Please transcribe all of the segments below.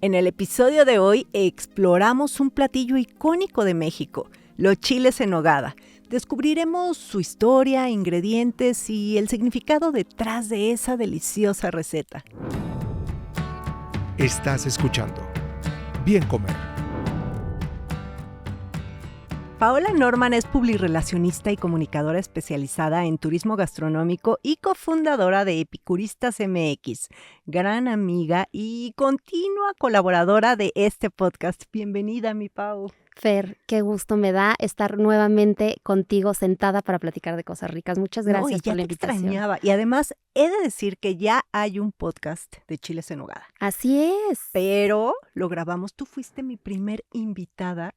En el episodio de hoy exploramos un platillo icónico de México, los chiles en nogada. Descubriremos su historia, ingredientes y el significado detrás de esa deliciosa receta. Estás escuchando Bien Comer. Paola Norman es publirelacionista y comunicadora especializada en turismo gastronómico y cofundadora de Epicuristas MX, gran amiga y continua colaboradora de este podcast. Bienvenida, mi Pau. Fer, qué gusto me da estar nuevamente contigo sentada para platicar de cosas ricas. Muchas gracias por la invitación. Extrañaba. Y además, he de decir que ya hay un podcast de chiles en nogada. Así es. Pero lo grabamos. Tú fuiste mi primer invitada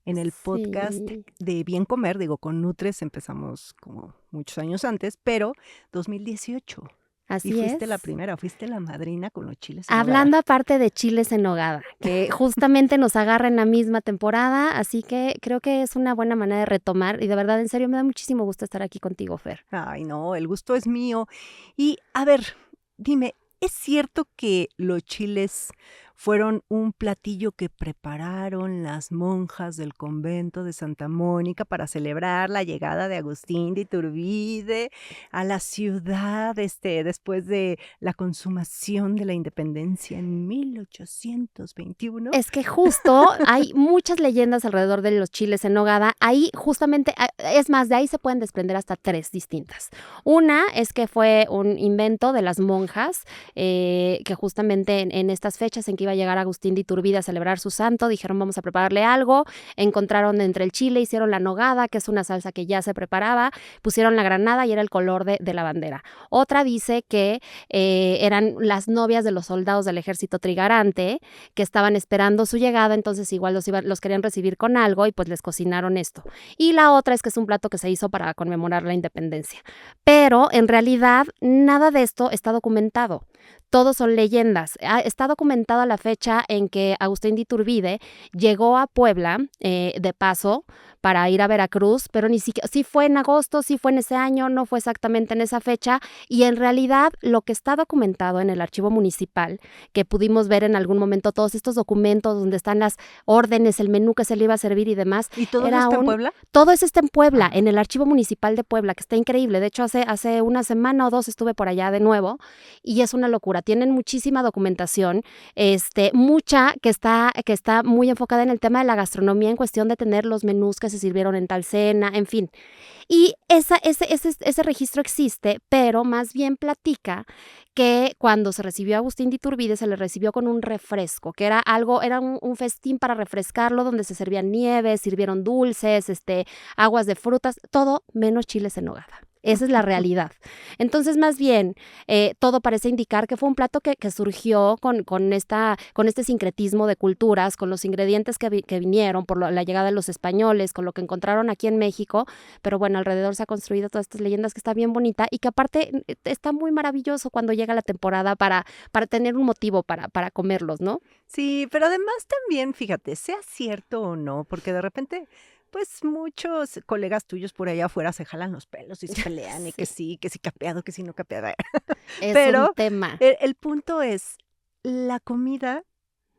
en el podcast de Bien Comer. Digo, con Nutres empezamos como muchos años antes, pero 2018. Así y fuiste es. la primera, fuiste la madrina con los chiles en nogada. Hablando aparte de chiles en nogada, que justamente nos agarra en la misma temporada, así que creo que es una buena manera de retomar y de verdad, en serio, me da muchísimo gusto estar aquí contigo, Fer. Ay, no, el gusto es mío. Y a ver, dime, ¿es cierto que los chiles fueron un platillo que prepararon las monjas del convento de Santa Mónica para celebrar la llegada de Agustín de Iturbide a la ciudad después de la consumación de la independencia en 1821? Es que justo hay muchas leyendas alrededor de los chiles en nogada. Ahí justamente, es más, de ahí se pueden desprender hasta tres distintas. Una es que fue un invento de las monjas, que justamente en estas fechas en que iba a llegar Agustín de Iturbide a celebrar su santo, dijeron vamos a prepararle algo, encontraron entre el chile, hicieron la nogada, que es una salsa que ya se preparaba, pusieron la granada y era el color de la bandera. Otra dice que eran las novias de los soldados del ejército trigarante que estaban esperando su llegada, entonces igual los querían recibir con algo y pues les cocinaron esto. Y la otra es que es un plato que se hizo para conmemorar la independencia. Pero en realidad nada de esto está documentado. Todos son leyendas. Está documentada la fecha en que Agustín de Iturbide llegó a Puebla de paso para ir a Veracruz, pero ni siquiera, sí fue en agosto, sí fue en ese año, no fue exactamente en esa fecha, y en realidad lo que está documentado en el archivo municipal, que pudimos ver en algún momento todos estos documentos donde están las órdenes, el menú que se le iba a servir y demás. ¿Y todo eso está en Puebla? Todo eso está en Puebla, en el archivo municipal de Puebla, que está increíble. De hecho, hace una semana o dos estuve por allá de nuevo y es una locura. Tienen muchísima documentación, mucha que está muy enfocada en el tema de la gastronomía en cuestión de tener los menús que se sirvieron en tal cena, en fin. Y ese registro existe, pero más bien platica que cuando se recibió a Agustín de Iturbide se le recibió con un refresco, que era un festín para refrescarlo, donde se servían nieves, sirvieron dulces, aguas de frutas, todo menos chiles en nogada. Esa es la realidad. Entonces, más bien, todo parece indicar que fue un plato que surgió con este sincretismo de culturas, con los ingredientes que vinieron por la llegada de los españoles, con lo que encontraron aquí en México. Pero bueno, alrededor se ha construido todas estas leyendas que está bien bonita y que aparte está muy maravilloso cuando llega la temporada para tener un motivo para comerlos, ¿no? Sí, pero además también, fíjate, sea cierto o no, porque de repente pues muchos colegas tuyos por allá afuera se jalan los pelos y se pelean y que sí capeado, que sí no capeado. Pero un tema. El punto es la comida,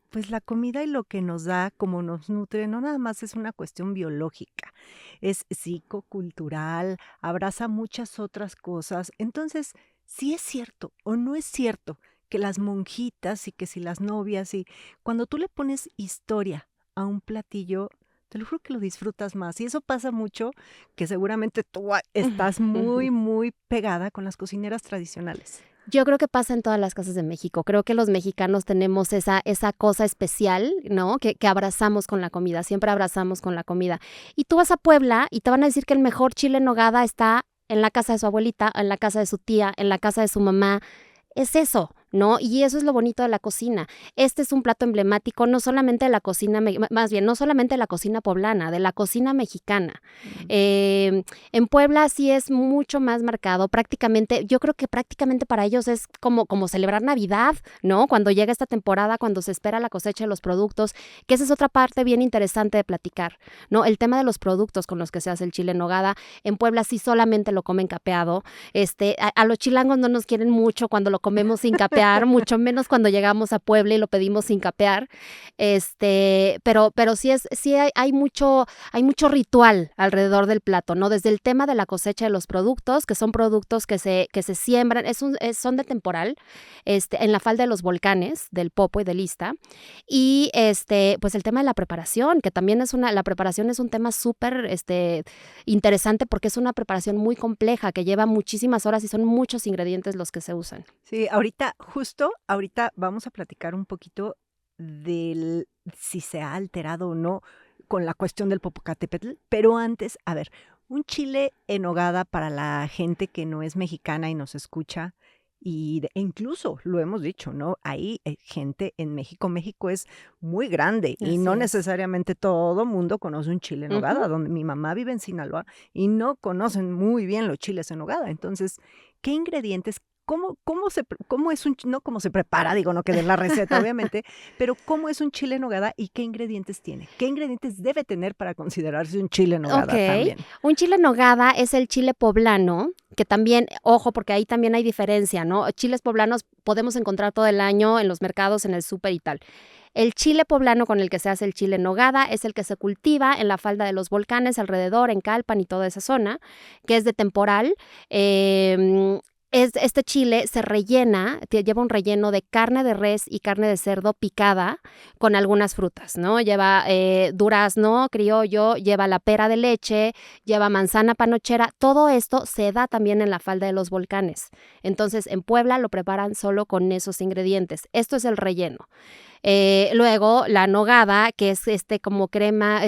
pues la comida y lo que nos da, como nos nutre, no nada más es una cuestión biológica, es psicocultural, abraza muchas otras cosas. Entonces, si es cierto o no es cierto que las monjitas y que si las novias y cuando tú le pones historia a un platillo, te lo juro que lo disfrutas más. Y eso pasa mucho, que seguramente tú estás muy, muy pegada con las cocineras tradicionales. Yo creo que pasa en todas las casas de México. Creo que los mexicanos tenemos esa cosa especial, ¿no? Que abrazamos con la comida, siempre abrazamos con la comida. Y tú vas a Puebla y te van a decir que el mejor chile en nogada está en la casa de su abuelita, en la casa de su tía, en la casa de su mamá. Es eso, ¿no? Y eso es lo bonito de la cocina. Este es un plato emblemático no solamente de la cocina, más bien, no solamente de la cocina poblana, de la cocina mexicana. En Puebla sí es mucho más marcado, yo creo que prácticamente para ellos es como celebrar Navidad, ¿no? Cuando llega esta temporada, cuando se espera la cosecha de los productos, que esa es otra parte bien interesante de platicar, ¿no? El tema de los productos con los que se hace el chile en nogada. En Puebla sí solamente lo comen capeado. A los chilangos no nos quieren mucho cuando lo comemos sin capeado. capear, mucho menos cuando llegamos a Puebla y lo pedimos sin capear. Pero sí hay mucho ritual alrededor del plato, ¿no? Desde el tema de la cosecha de los productos, que son productos que se siembran, son de temporal, en la falda de los volcanes, del Popo y del Ista. Y pues el tema de la preparación, que también la preparación es un tema súper interesante porque es una preparación muy compleja que lleva muchísimas horas y son muchos ingredientes los que se usan. Sí, justo ahorita vamos a platicar un poquito del si se ha alterado o no con la cuestión del Popocatépetl, pero antes, a ver, un chile en nogada para la gente que no es mexicana y nos escucha, e incluso lo hemos dicho, ¿no? Hay gente en México. México es muy grande y no necesariamente todo mundo conoce un chile en nogada. Donde mi mamá vive en Sinaloa y no conocen muy bien los chiles en nogada. Entonces, ¿qué ingredientes? ¿Cómo es no cómo se prepara, digo, no que den la receta, obviamente, pero cómo es un chile en nogada y qué ingredientes tiene? ¿Qué ingredientes debe tener para considerarse un chile en nogada también? Un chile en nogada es el chile poblano, que también, ojo, porque ahí también hay diferencia, ¿no? Chiles poblanos podemos encontrar todo el año en los mercados, en el súper y tal. El chile poblano con el que se hace el chile en nogada es el que se cultiva en la falda de los volcanes, alrededor, en Calpan y toda esa zona, que es de temporal. Este chile se rellena, lleva un relleno de carne de res y carne de cerdo picada con algunas frutas, ¿no? Lleva durazno criollo, lleva la pera de leche, lleva manzana panochera. Todo esto se da también en la falda de los volcanes. Entonces, en Puebla lo preparan solo con esos ingredientes. Esto es el relleno. Luego la nogada, que es como crema,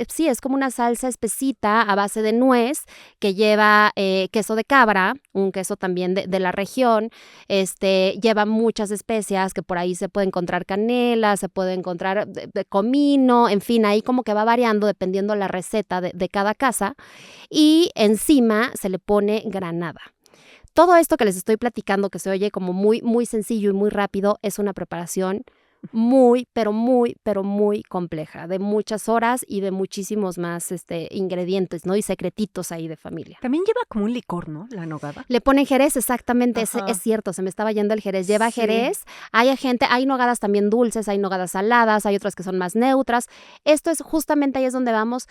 sí, es como una salsa espesita a base de nuez que lleva queso de cabra, un queso también de la región, lleva muchas especias que por ahí se puede encontrar canela, se puede encontrar de comino, en fin, ahí como que va variando dependiendo la receta de cada casa, y encima se le pone granada. Todo esto que les estoy platicando, que se oye como muy, muy sencillo y muy rápido, es una preparación muy, pero muy, pero muy compleja, de muchas horas y de muchísimos más ingredientes, ¿no? Y secretitos ahí de familia. También lleva como un licor, ¿no? La nogada. Le ponen jerez, exactamente, es cierto, se me estaba yendo el jerez. Lleva jerez, hay nogadas también dulces, hay nogadas saladas, hay otras que son más neutras. Esto es justamente ahí es donde vamos,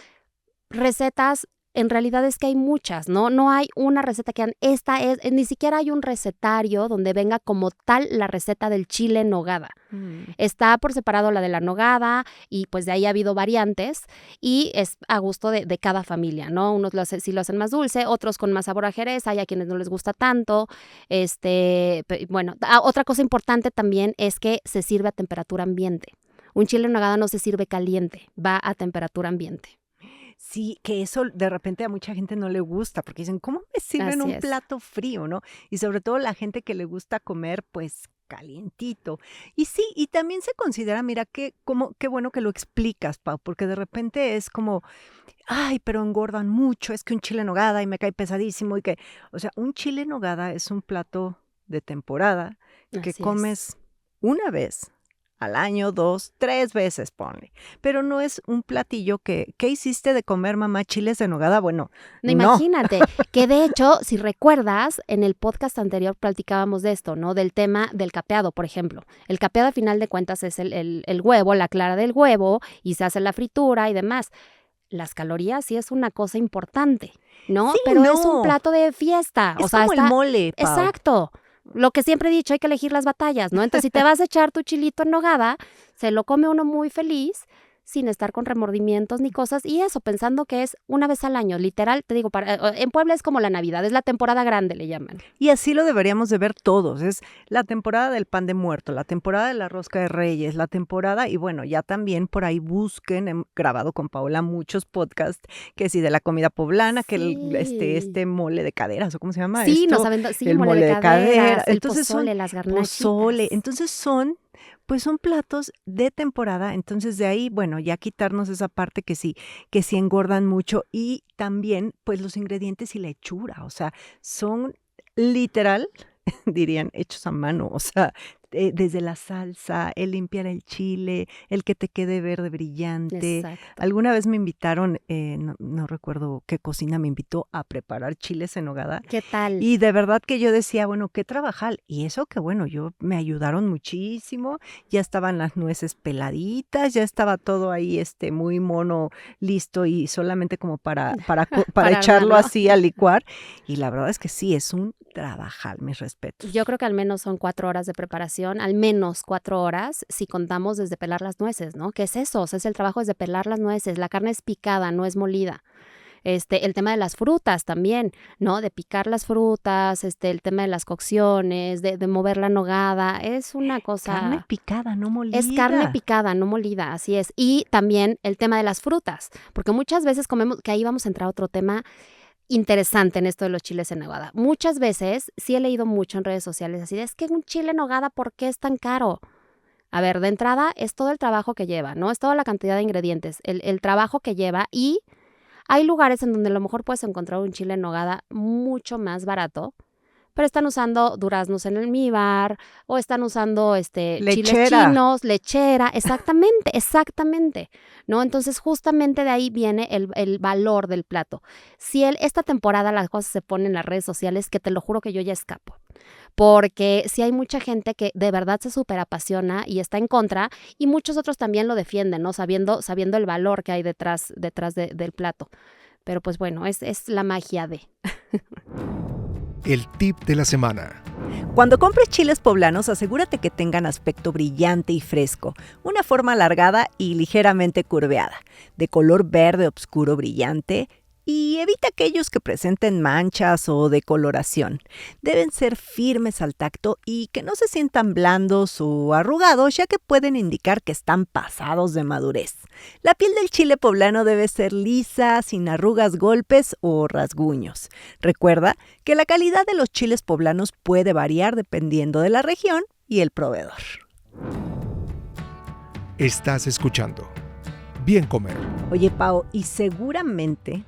recetas. En realidad es que hay muchas, ¿no? No hay una receta que esta es, ni siquiera hay un recetario donde venga como tal la receta del chile en nogada. Está por separado la de la nogada y pues de ahí ha habido variantes y es a gusto de cada familia, ¿no? Unos sí lo hacen más dulce, otros con más sabor a jerez, hay a quienes no les gusta tanto. Bueno, otra cosa importante también es que se sirve a temperatura ambiente. Un chile en nogada no se sirve caliente, va a temperatura ambiente. Sí, que eso de repente a mucha gente no le gusta, porque dicen, ¿cómo me sirven un plato frío, no? Y sobre todo la gente que le gusta comer, pues, calientito. Y sí, y también se considera, mira, qué bueno que lo explicas, Pau, porque de repente es como, ay, pero engordan mucho, es que un chile en nogada y me cae pesadísimo y que, o sea, un chile en nogada es un plato de temporada que comes una vez al año, 2, 3 veces, ponle. Pero no es un platillo ¿qué hiciste de comer, mamá, chiles en nogada? Bueno, no. Imagínate, que de hecho, si recuerdas, en el podcast anterior platicábamos de esto, ¿no? Del tema del capeado, por ejemplo. El capeado, a final de cuentas, es el huevo, la clara del huevo, y se hace la fritura y demás. Las calorías sí es una cosa importante, ¿no? Sí, pero no. es un plato de fiesta. Es como el mole, Pau. Exacto. Lo que siempre he dicho, hay que elegir las batallas, ¿no? Entonces, si te vas a echar tu chilito en nogada, se lo come uno muy feliz, sin estar con remordimientos ni cosas, y eso, pensando que es una vez al año, literal, te digo, en Puebla es como la Navidad, es la temporada grande, le llaman. Y así lo deberíamos de ver todos, es la temporada del pan de muerto, la temporada de la rosca de reyes, la temporada, y bueno, ya también por ahí busquen, he grabado con Paola muchos podcasts, que sí, de la comida poblana, que este mole de caderas, ¿o cómo se llama? Sí, el mole de caderas, entonces pozole, las garnachitas. Entonces son platos de temporada, entonces de ahí, bueno, ya quitarnos esa parte que sí engordan mucho, y también, pues, los ingredientes y la hechura, o sea, son literal, dirían, hechos a mano, o sea, desde la salsa, el limpiar el chile, el que te quede verde brillante. Exacto. Alguna vez me invitaron, no recuerdo qué cocina me invitó a preparar chiles en nogada. ¿Qué tal? Y de verdad que yo decía, bueno, qué trabajar. Y eso que bueno, me ayudaron muchísimo. Ya estaban las nueces peladitas, ya estaba todo ahí muy mono, listo y solamente como para Para echarlo armarlo. así a licuar. Y la verdad es que sí, es un trabajar, mis respetos. Yo creo que al menos son 4 horas de preparación, al menos 4 horas, si contamos desde pelar las nueces, ¿no? ¿Qué es eso? O sea, es el trabajo desde pelar las nueces, la carne es picada, no es molida. El tema de las frutas también, ¿no? De picar las frutas, el tema de las cocciones, de mover la nogada, es una cosa... Carne picada, no molida. Es carne picada, no molida, así es. Y también el tema de las frutas, porque muchas veces comemos, que ahí vamos a entrar a otro tema interesante en esto de los chiles en nogada. Muchas veces, sí he leído mucho en redes sociales así, es que un chile en nogada, ¿por qué es tan caro? A ver, de entrada es todo el trabajo que lleva, ¿no? Es toda la cantidad de ingredientes, el trabajo que lleva y hay lugares en donde a lo mejor puedes encontrar un chile en nogada mucho más barato, pero están usando duraznos en almíbar o están usando chiles Lechera. chinos, lechera, exactamente, ¿no? Entonces justamente de ahí viene el valor del plato. Si esta temporada las cosas se ponen en las redes sociales, que te lo juro que yo ya escapo, porque sí hay mucha gente que de verdad se súper apasiona y está en contra y muchos otros también lo defienden, ¿no? Sabiendo el valor que hay detrás del plato. Pero pues bueno, es la magia de... El tip de la semana. Cuando compres chiles poblanos, asegúrate que tengan aspecto brillante y fresco, una forma alargada y ligeramente curveada, de color verde oscuro brillante, y evita aquellos que presenten manchas o decoloración. Deben ser firmes al tacto y que no se sientan blandos o arrugados, ya que pueden indicar que están pasados de madurez. La piel del chile poblano debe ser lisa, sin arrugas, golpes o rasguños. Recuerda que la calidad de los chiles poblanos puede variar dependiendo de la región y el proveedor. Estás escuchando Bien Comer. Oye, Pao, y seguramente,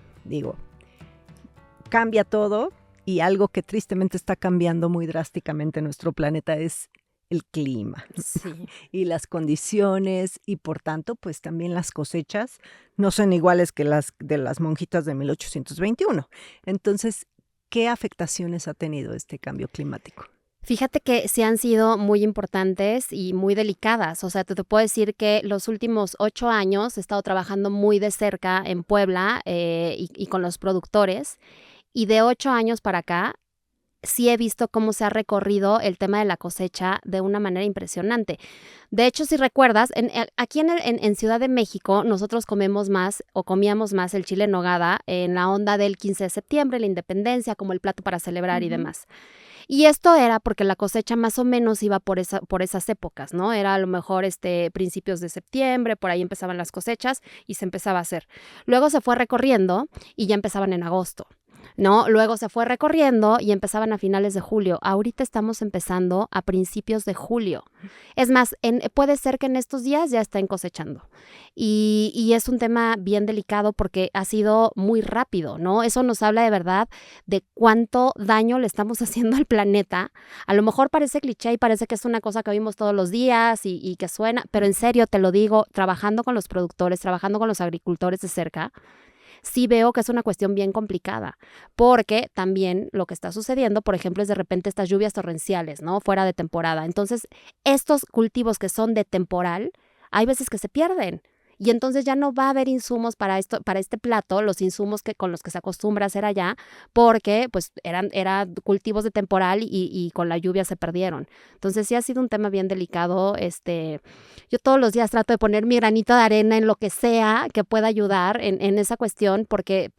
cambia todo y algo que tristemente está cambiando muy drásticamente en nuestro planeta es el clima Sí. y las condiciones y por tanto pues también las cosechas no son iguales que las de las monjitas de 1821. Entonces, ¿qué afectaciones ha tenido este cambio climático? Fíjate que sí han sido muy importantes y muy delicadas. O sea, te puedo decir que los últimos 8 años he estado trabajando muy de cerca en Puebla y con los productores. Y de 8 años para acá, sí he visto cómo se ha recorrido el tema de la cosecha de una manera impresionante. De hecho, si recuerdas, aquí en Ciudad de México nosotros comíamos más el chile en nogada en la onda del 15 de septiembre, la independencia, como el plato para celebrar y demás. Y esto era porque la cosecha más o menos iba por esas épocas, ¿no? Era a lo mejor principios de septiembre, por ahí empezaban las cosechas y se empezaba a hacer. Luego se fue recorriendo y ya empezaban en agosto, ¿no? Luego se fue recorriendo y empezaban a finales de julio. Ahorita estamos empezando a principios de julio. Es más, puede ser que en estos días ya estén cosechando. Y es un tema bien delicado porque ha sido muy rápido, ¿no? Eso nos habla de verdad de cuánto daño le estamos haciendo al planeta. A lo mejor parece cliché y parece que es una cosa que vimos todos los días y que suena, pero en serio te lo digo, trabajando con los productores, trabajando con los agricultores de cerca, sí veo que es una cuestión bien complicada, porque también lo que está sucediendo, por ejemplo, es de repente estas lluvias torrenciales, ¿no? Fuera de temporada. Entonces, estos cultivos que son de temporal, hay veces que se pierden. Y entonces ya no va a haber insumos para este plato, los insumos con los que se acostumbra a hacer allá, porque pues eran cultivos de temporal y con la lluvia se perdieron. Entonces sí ha sido un tema bien delicado. Yo todos los días trato de poner mi granito de arena en lo que sea que pueda ayudar en esa cuestión, porque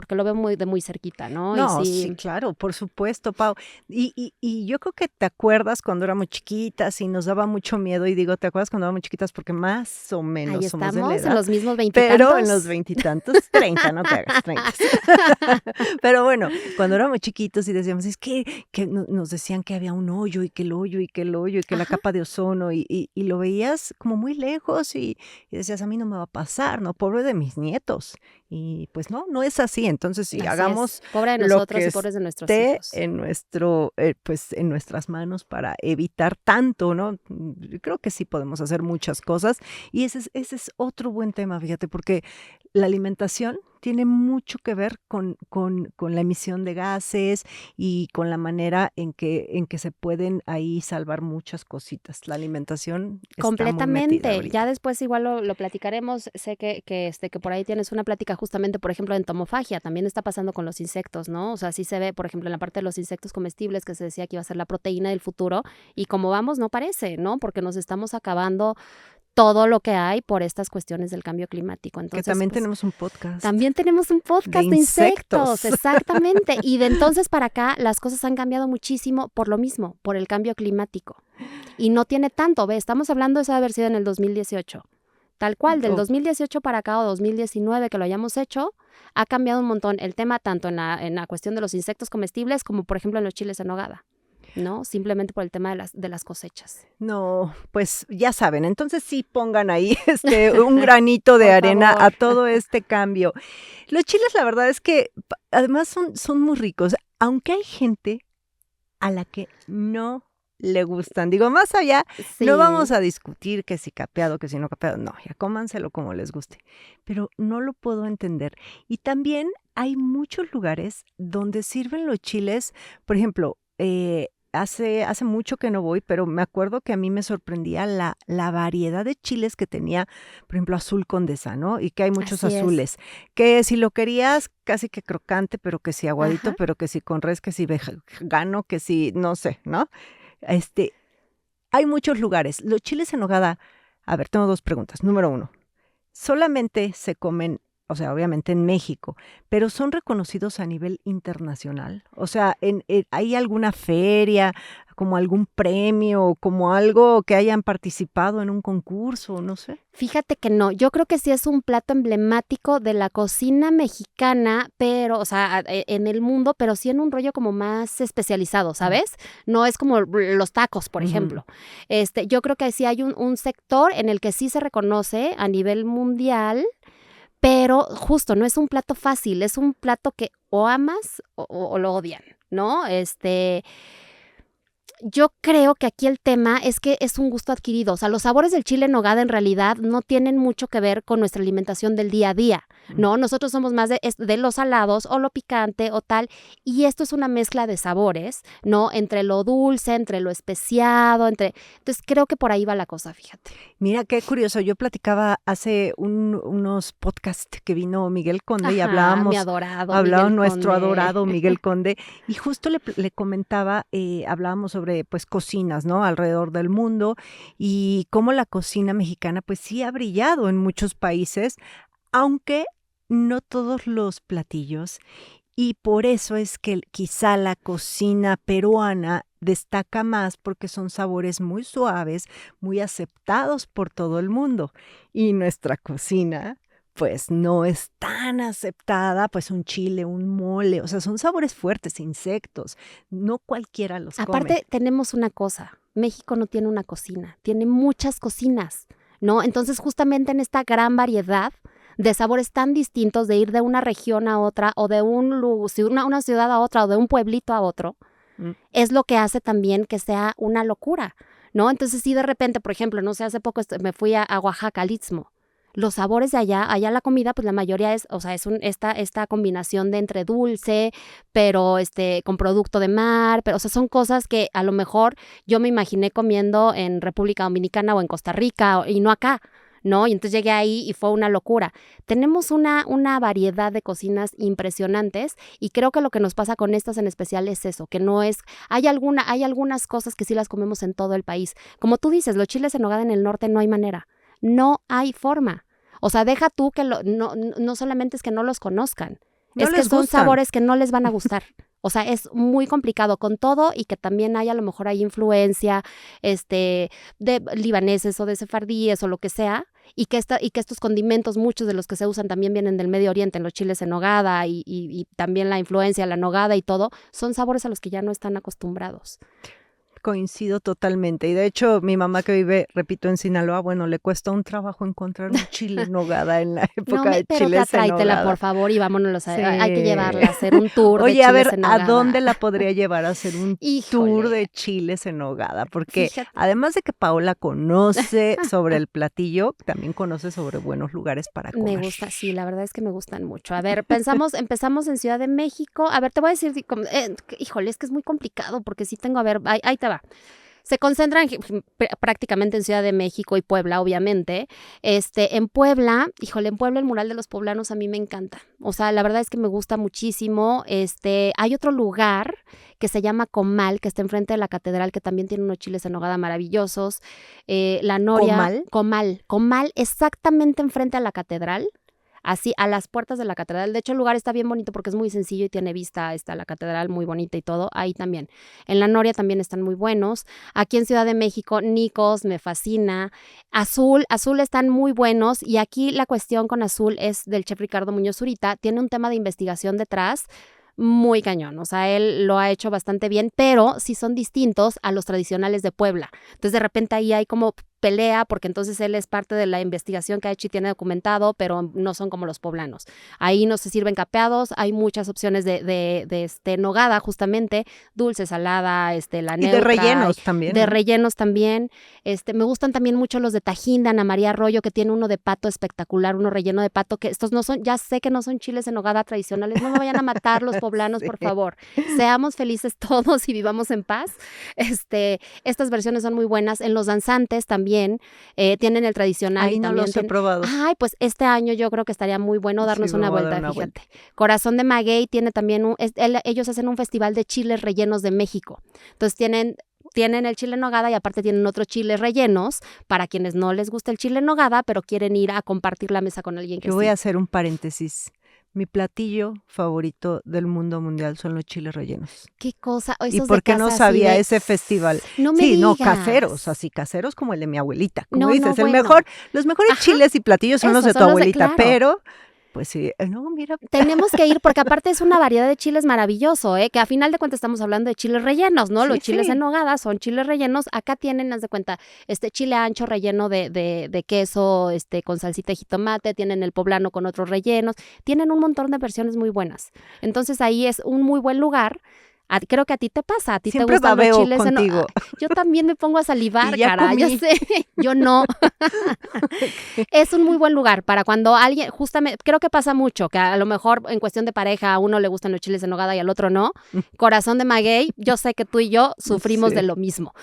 lo veo de muy cerquita, ¿no? No, Y sí, claro, por supuesto, Pau. Y yo creo que te acuerdas cuando éramos chiquitas y nos daba mucho miedo, y digo, ¿te acuerdas cuando éramos chiquitas? Porque más o menos ahí somos de estamos edad. en los mismos veintitantos. Pero en los 20 y 30, no te hagas 30. Pero bueno, cuando éramos chiquitos y decíamos, es que nos decían que había un hoyo y que el hoyo y que el hoyo y que la Ajá. capa de ozono y lo veías como muy lejos y decías, a mí no me va a pasar, ¿no? Pobre de mis nietos. Y pues no es así. Entonces, si Así hagamos es. Pobre de lo nosotros que y pobres de nuestros esté hijos. en nuestras manos para evitar tanto, ¿no? Yo creo que sí podemos hacer muchas cosas y ese es otro buen tema, fíjate, porque la alimentación tiene mucho que ver con la emisión de gases y con la manera en que se pueden ahí salvar muchas cositas. La alimentación está muy metida Completamente. Ya ahorita. después igual lo platicaremos. Sé que por ahí tienes una plática justamente, por ejemplo, en entomofagia. También está pasando con los insectos, ¿no? O sea, sí se ve, por ejemplo, en la parte de los insectos comestibles que se decía que iba a ser la proteína del futuro y como vamos, no parece, ¿no? Porque nos estamos acabando todo lo que hay por estas cuestiones del cambio climático. Que Entonces, también pues, tenemos un podcast también tenemos un de podcast de insectos, insectos. exactamente. Y de entonces para acá las cosas han cambiado muchísimo por lo mismo, por el cambio climático. Y no tiene tanto, ve, estamos hablando de eso de haber sido en el 2018. Tal cual, del Oh, 2018 para acá o 2019 que lo hayamos hecho, ha cambiado un montón el tema tanto en la cuestión de los insectos comestibles como por ejemplo en los chiles en nogada, ¿no? Simplemente por el tema de las cosechas. no, pues ya saben, entonces sí pongan ahí un granito de Por arena a favor. todo este cambio. Los chiles, la verdad es que además son muy ricos, aunque hay gente a la que no le gustan. Digo, más allá, no vamos Sí. a discutir que si capeado, que si no capeado. No, ya cómanselo como les guste. Pero no lo puedo entender. Y también hay muchos lugares donde sirven los chiles, por ejemplo, hace mucho que no voy, pero me acuerdo que a mí me sorprendía la variedad de chiles que tenía, por ejemplo, Azul Condesa, ¿no? Y que hay muchos Así es. azules, que si lo querías casi que crocante, pero que si aguadito, Ajá. pero que si con res, que si vegano, que si, no sé, ¿no? Este, hay muchos lugares. Los chiles en nogada, a ver, tengo 2 preguntas. Número 1, solamente se comen, o sea, obviamente en México, pero ¿son reconocidos a nivel internacional? O sea, ¿hay alguna feria, como algún premio, como algo que hayan participado en un concurso? No sé. Fíjate que no, yo creo que sí es un plato emblemático de la cocina mexicana, pero, o sea, en el mundo, pero sí en un rollo como más especializado, ¿sabes? No es como los tacos, por Ujú. ejemplo. Yo creo que sí hay un sector en el que sí se reconoce a nivel mundial, pero justo no es un plato fácil, es un plato que o amas o lo odian, ¿no? Yo creo que aquí el tema es que es un gusto adquirido. O sea, los sabores del chile en nogada en realidad no tienen mucho que ver con nuestra alimentación del día a día, ¿no? Nosotros somos más de los salados o lo picante o tal. Y esto es una mezcla de sabores, ¿no? Entre lo dulce, entre lo especiado, Entonces creo que por ahí va la cosa, fíjate. Mira, qué curioso. Yo platicaba hace unos podcasts que vino Miguel Conde y Ajá, mi hablaba adorado Miguel nuestro Conde. adorado Miguel Conde, y justo le comentaba, hablábamos sobre pues cocinas, ¿no? Alrededor del mundo y cómo la cocina mexicana pues sí ha brillado en muchos países, aunque no todos los platillos. Y por eso es que quizá la cocina peruana destaca más porque son sabores muy suaves, muy aceptados por todo el mundo. Y nuestra cocina, pues no es tan aceptada, pues un chile, un mole, o sea, son sabores fuertes, insectos, no cualquiera los come. Aparte, tenemos una cosa, México no tiene una cocina, tiene muchas cocinas, ¿no? Entonces, justamente en esta gran variedad de sabores tan distintos, de ir de una región a otra, o de una ciudad a otra, o de un pueblito a otro, Mm. es lo que hace también que sea una locura, ¿no? Entonces, si de repente, por ejemplo, no sé, hace poco me fui a Oaxaca, al Istmo. Los sabores de allá la comida, pues la mayoría es, o sea, es esta combinación de entre dulce, pero con producto de mar, pero, o sea, son cosas que a lo mejor yo me imaginé comiendo en República Dominicana o en Costa Rica y no acá, ¿no? Y entonces llegué ahí y fue una locura. Tenemos una variedad de cocinas impresionantes y creo que lo que nos pasa con estas en especial es eso, que no es, hay algunas cosas que sí las comemos en todo el país. Como tú dices, los chiles en nogada en el norte no hay manera. No hay forma. O sea, deja tú que no solamente es que no los conozcan, No es que les son gustan. sabores que no les van a gustar. O sea, es muy complicado con todo y que también hay a lo mejor hay influencia de libaneses o de sefardíes o lo que sea, y que estos condimentos, muchos de los que se usan también vienen del Medio Oriente, en los chiles en nogada y también la influencia de la nogada y todo, son sabores a los que ya no están acostumbrados. Coincido totalmente. Y de hecho, mi mamá que vive, repito, en Sinaloa, bueno, le cuesta un trabajo encontrar un chile en nogada en la época de pero chiles en tráetela, nogada. por favor, y vámonos. Sí. Hay que llevarla a hacer un tour Oye, de a chiles ver, en ¿a nogada. dónde la podría llevar a hacer un tour Híjole. de chiles en nogada? Porque Fíjate. además de que Paola conoce sobre el platillo, también conoce sobre buenos lugares para comer. Me gusta, sí, la verdad es que me gustan mucho. A ver, empezamos en Ciudad de México. A ver, te voy a decir, híjole, es que es muy complicado porque sí tengo, a ver, ahí te va. Se concentran prácticamente en Ciudad de México y Puebla, obviamente. En Puebla, híjole, en Puebla el mural de los poblanos a mí me encanta. O sea, la verdad es que me gusta muchísimo. Hay otro lugar que se llama Comal, que está enfrente de la catedral, que también tiene unos chiles en nogada maravillosos. La Noria. Comal, exactamente enfrente a la catedral. Así, a las puertas de la catedral. De hecho, el lugar está bien bonito porque es muy sencillo y tiene vista a la catedral muy bonita y todo. Ahí también. En la Noria también están muy buenos. Aquí en Ciudad de México, Nicos, me fascina. Azul están muy buenos. Y aquí la cuestión con Azul es del chef Ricardo Muñoz Zurita. Tiene un tema de investigación detrás muy cañón, o sea, él lo ha hecho bastante bien, pero sí son distintos a los tradicionales de Puebla. Entonces, de repente ahí hay como pelea, porque entonces él es parte de la investigación que ha hecho y tiene documentado, pero no son como los poblanos. Ahí no se sirven capeados, hay muchas opciones de nogada, justamente, dulce, salada, la neutra. Y de rellenos también. De rellenos también. Me gustan también mucho los de Tajín, de Ana María Arroyo, que tiene uno de pato espectacular, uno relleno de pato, que estos no son, ya sé que no son chiles en nogada tradicionales, no me vayan a matar los poblanos, sí. Por favor. Seamos felices todos y vivamos en paz. Estas versiones son muy buenas. En los danzantes también tienen el tradicional. Ahí no los he probado. Ay, pues este año yo creo que estaría muy bueno darnos sí, una vuelta, fíjate. Corazón de Maguey tiene también ellos hacen un festival de chiles rellenos de México. Entonces tienen el chile en nogada y aparte tienen otros chiles rellenos para quienes no les gusta el chile en nogada, pero quieren ir a compartir la mesa con alguien que Yo voy a hacer un paréntesis. Mi platillo favorito del mundo mundial son los chiles rellenos. ¿Qué cosa? ¿Y por qué no sabía ese festival? No me digas. No, caseros, así caseros como el de mi abuelita. Como dices, bueno. Los mejores chiles y platillos son los de tu abuelita, claro. Pero... Pues sí, no, mira. Tenemos que ir porque aparte es una variedad de chiles maravilloso, que a final de cuentas estamos hablando de chiles rellenos, ¿no? Sí, los chiles en nogada son chiles rellenos. Acá tienen, haz de cuenta, chile ancho relleno de queso, con salsita de jitomate, tienen el poblano con otros rellenos, tienen un montón de versiones muy buenas. Entonces ahí es un muy buen lugar. Creo que a ti te pasa, a ti siempre te gustan los chiles contigo. Yo también me pongo a salivar, cara, yo sé, yo no. Es un muy buen lugar para cuando alguien, justamente, creo que pasa mucho, que a lo mejor en cuestión de pareja a uno le gustan los chiles en nogada y al otro no. Corazón de Maguey, yo sé que tú y yo sufrimos de lo mismo.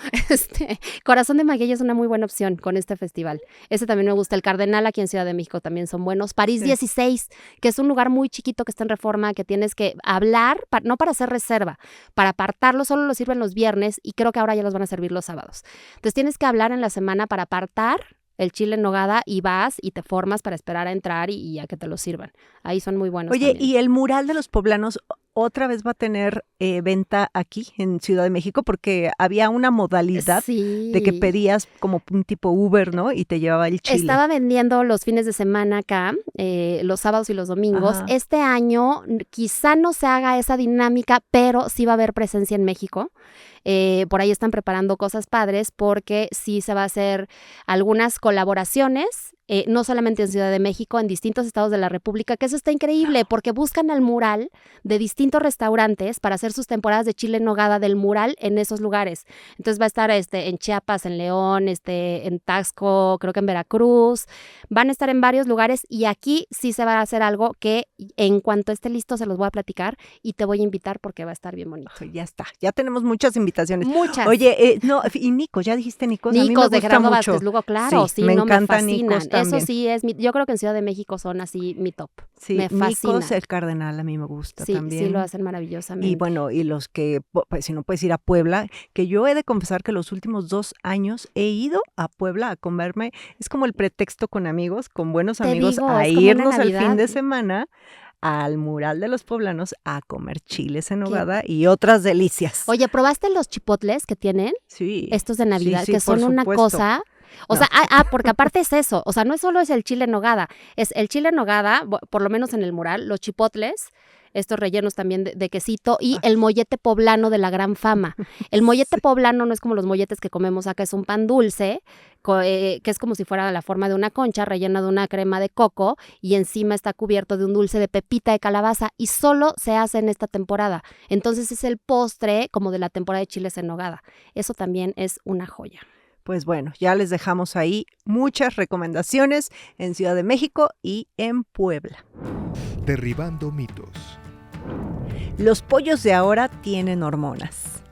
Corazón de Maguey es una muy buena opción con este festival. Ese también me gusta. El Cardenal aquí en Ciudad de México también son buenos. París 16, que es un lugar muy chiquito que está en Reforma, que tienes que hablar, no para hacer reserva, para apartarlo. Solo lo sirven los viernes y creo que ahora ya los van a servir los sábados. Entonces tienes que hablar en la semana para apartar el chile en nogada y vas y te formas para esperar a entrar y a que te lo sirvan. Ahí son muy buenos. Oye, también. ¿y el mural de los poblanos otra vez va a tener venta aquí en Ciudad de México? Porque había una modalidad de que pedías como un tipo Uber, ¿no? Y te llevaba el chile. Estaba vendiendo los fines de semana acá, los sábados y los domingos. Ajá. Este año quizá no se haga esa dinámica, pero sí va a haber presencia en México. Por ahí están preparando cosas padres porque sí se va a hacer algunas colaboraciones, no solamente en Ciudad de México, en distintos estados de la República, que eso está increíble porque buscan al mural de distintos restaurantes para hacer sus temporadas de chile en nogada del mural en esos lugares. Entonces va a estar en Chiapas, en León, en Taxco, creo que en Veracruz. Van a estar en varios lugares y aquí sí se va a hacer algo que en cuanto esté listo se los voy a platicar y te voy a invitar porque va a estar bien bonito. Ya está, ya tenemos muchas invitaciones. Muchas. Oye, no, y Nicos, ¿ya dijiste Nicos? A mí me gusta de Gerardo mucho. Vázquez Lugo, claro, sí, me no, encanta me fascinan. Nicos también. Eso sí es, yo creo que en Ciudad de México son así mi top. Sí, me fascina. Nicos, el Cardenal a mí me gusta también. Sí, lo hacen maravillosamente. Y bueno, y los que, pues si no puedes ir a Puebla, que yo he de confesar que los últimos 2 años he ido a Puebla a comerme, es como el pretexto con amigos, con buenos amigos, a irnos el fin de semana al mural de los poblanos a comer chiles en nogada y otras delicias. Oye, ¿probaste los chipotles que tienen? Sí. Estos de Navidad, sí, que son una cosa O No. sea, porque aparte es eso, o sea, no solo es el chile en nogada, es el chile en nogada, por lo menos en el mural, los chipotles, estos rellenos también de quesito y el mollete poblano de la gran fama. El mollete poblano no es como los molletes que comemos acá, es un pan dulce, que es como si fuera la forma de una concha rellena de una crema de coco y encima está cubierto de un dulce de pepita de calabaza y solo se hace en esta temporada. Entonces es el postre como de la temporada de chiles en nogada. Eso también es una joya. Pues bueno, ya les dejamos ahí muchas recomendaciones en Ciudad de México y en Puebla. Derribando mitos. Los pollos de ahora tienen hormonas.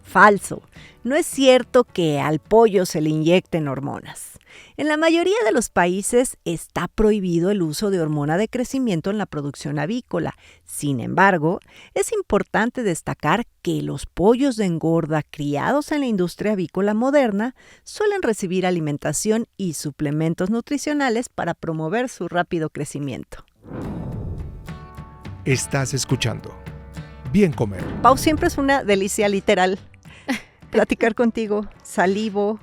Falso. No es cierto que al pollo se le inyecten hormonas. En la mayoría de los países está prohibido el uso de hormona de crecimiento en la producción avícola. Sin embargo, es importante destacar que los pollos de engorda criados en la industria avícola moderna suelen recibir alimentación y suplementos nutricionales para promover su rápido crecimiento. Estás escuchando Bien Comer. Pau, siempre es una delicia literal platicar contigo, salivo.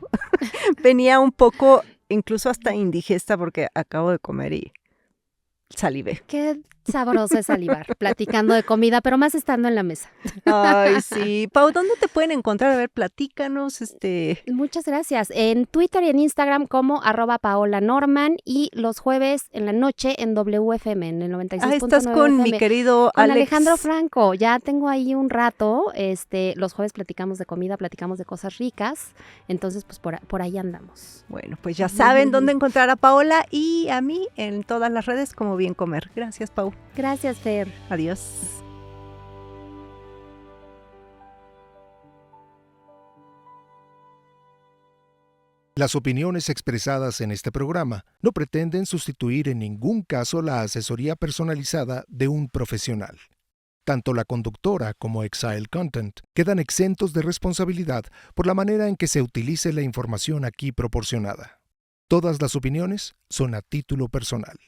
Venía un poco, incluso hasta indigesta porque acabo de comer y salivé. Qué sabroso es salivar, platicando de comida, pero más estando en la mesa. Ay, sí. Pau, ¿dónde te pueden encontrar? A ver, platícanos. Muchas gracias. En Twitter y en Instagram como @PaolaNorman y los jueves en la noche en WFM, en el 96.9 estás con FM. mi querido Con Alex. Alejandro Franco. Ya tengo ahí un rato. Los jueves platicamos de comida, platicamos de cosas ricas. Entonces, pues por ahí andamos. Bueno, pues ya saben dónde encontrar a Paola y a mí en todas las redes como Bien Comer. Gracias, Pau. Gracias, Fer. Adiós. Las opiniones expresadas en este programa no pretenden sustituir en ningún caso la asesoría personalizada de un profesional. Tanto la conductora como Exile Content quedan exentos de responsabilidad por la manera en que se utilice la información aquí proporcionada. Todas las opiniones son a título personal.